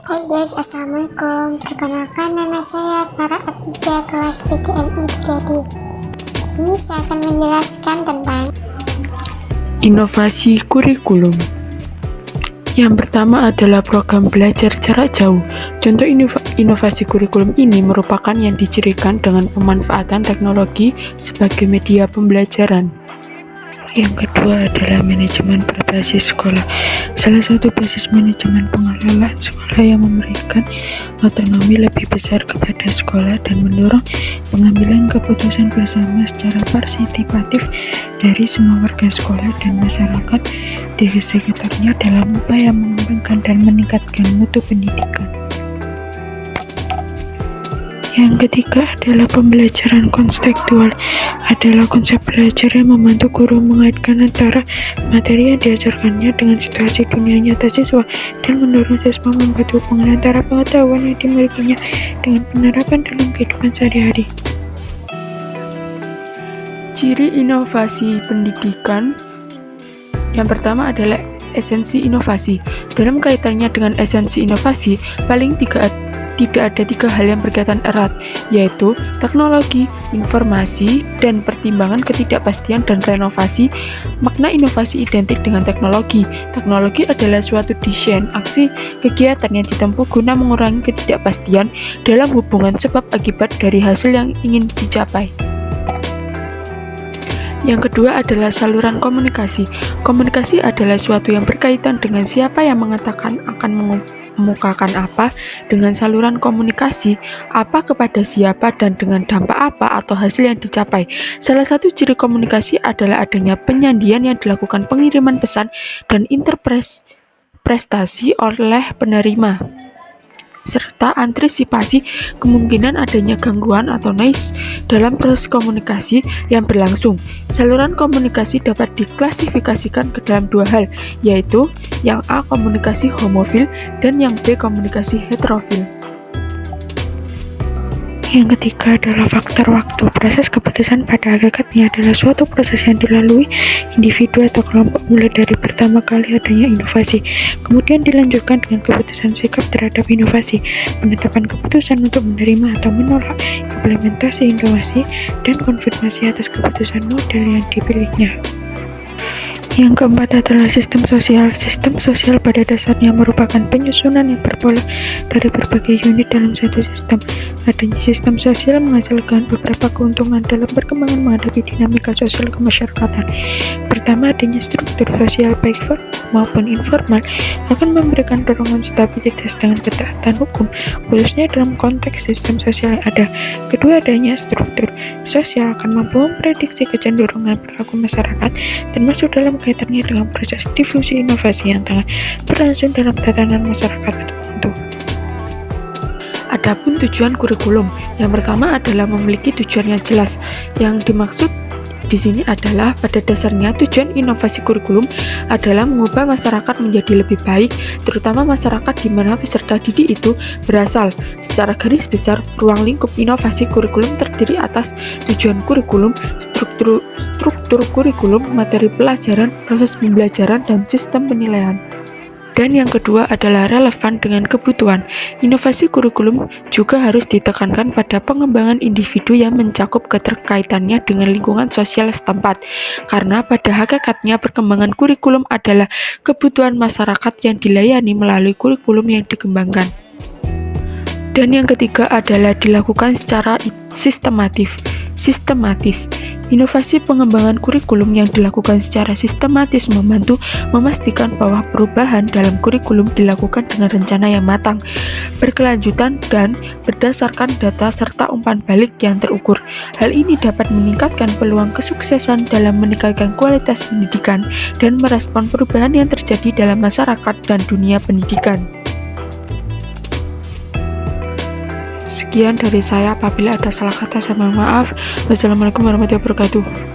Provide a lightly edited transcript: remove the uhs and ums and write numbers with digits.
Hai guys, assalamualaikum. Perkenalkan, nama saya Farah Abdika, kelas PGMI 3D. Di sini saya akan menjelaskan tentang Inovasi kurikulum. Yang pertama adalah program belajar jarak jauh. Contoh inovasi kurikulum ini merupakan yang dicirikan dengan pemanfaatan teknologi sebagai media pembelajaran. Yang kedua adalah manajemen berbasis sekolah. Salah satu basis manajemen pengelolaan sekolah yang memberikan otonomi lebih besar kepada sekolah dan mendorong pengambilan keputusan bersama secara partisipatif dari semua warga sekolah dan masyarakat di sekitarnya dalam upaya mengembangkan dan meningkatkan mutu pendidikan. Yang ketiga adalah pembelajaran konstekstual, adalah konsep belajar yang membantu guru mengaitkan antara materi yang diajarkannya dengan situasi dunia nyata siswa dan mendorong siswa membuat hubungan antara pengetahuan yang dimilikinya dengan penerapan dalam kehidupan sehari-hari. Ciri inovasi pendidikan yang pertama adalah esensi inovasi. Dalam kaitannya dengan esensi inovasi, tidak ada tiga hal yang berkaitan erat, yaitu teknologi, informasi, dan pertimbangan ketidakpastian dan renovasi. Makna inovasi identik dengan teknologi. Teknologi adalah suatu desain, aksi, kegiatan yang ditempuh guna mengurangi ketidakpastian dalam hubungan sebab akibat dari hasil yang ingin dicapai. Yang kedua adalah saluran komunikasi. Komunikasi adalah suatu yang berkaitan dengan siapa yang mengatakan akan mengemukakan apa, dengan saluran komunikasi, apa kepada siapa, dan dengan dampak apa atau hasil yang dicapai. Salah satu ciri komunikasi adalah adanya penyandian yang dilakukan pengiriman pesan dan interpretasi oleh penerima, serta antisipasi kemungkinan adanya gangguan atau noise dalam proses komunikasi yang berlangsung. Saluran komunikasi dapat diklasifikasikan ke dalam dua hal, yaitu yang A komunikasi homofil dan yang B komunikasi heterofil. Yang ketiga adalah faktor waktu. Proses keputusan pada hakikatnya adalah suatu proses yang dilalui individu atau kelompok mulai dari pertama kali adanya inovasi, kemudian dilanjutkan dengan keputusan sikap terhadap inovasi, penetapan keputusan untuk menerima atau menolak implementasi inovasi, dan konfirmasi atas keputusan model yang dipilihnya. Yang keempat adalah sistem sosial. Sistem sosial pada dasarnya merupakan penyusunan yang berpola dari berbagai unit dalam satu sistem. Adanya sistem sosial menghasilkan beberapa keuntungan dalam perkembangan menghadapi dinamika sosial kemasyarakatan. Pertama, adanya struktur sosial baik formal maupun informal akan memberikan dorongan stabilitas dengan ketaatan hukum, khususnya dalam konteks sistem sosial yang ada. Kedua, adanya struktur sosial akan mampu memprediksi kecenderungan perilaku masyarakat, termasuk dalam kaitannya dengan proses difusi inovasi yang tengah berlangsung dalam tatanan masyarakat tertentu. Adapun tujuan kurikulum, yang pertama adalah memiliki tujuan yang jelas. Yang dimaksud di sini adalah pada dasarnya tujuan inovasi kurikulum adalah mengubah masyarakat menjadi lebih baik, terutama masyarakat di mana peserta didik itu berasal. Secara garis besar, ruang lingkup inovasi kurikulum terdiri atas tujuan kurikulum, struktur kurikulum, materi pelajaran, proses pembelajaran, dan sistem penilaian. Dan yang kedua adalah relevan dengan kebutuhan. Inovasi kurikulum juga harus ditekankan pada pengembangan individu yang mencakup keterkaitannya dengan lingkungan sosial setempat. Karena pada hakikatnya perkembangan kurikulum adalah kebutuhan masyarakat yang dilayani melalui kurikulum yang dikembangkan. Dan yang ketiga adalah dilakukan secara sistematis. Inovasi pengembangan kurikulum yang dilakukan secara sistematis membantu memastikan bahwa perubahan dalam kurikulum dilakukan dengan rencana yang matang, berkelanjutan, dan berdasarkan data serta umpan balik yang terukur. Hal ini dapat meningkatkan peluang kesuksesan dalam meningkatkan kualitas pendidikan dan merespon perubahan yang terjadi dalam masyarakat dan dunia pendidikan. Sekian dari saya, apabila ada salah kata saya mohon maaf. Wassalamualaikum warahmatullahi wabarakatuh.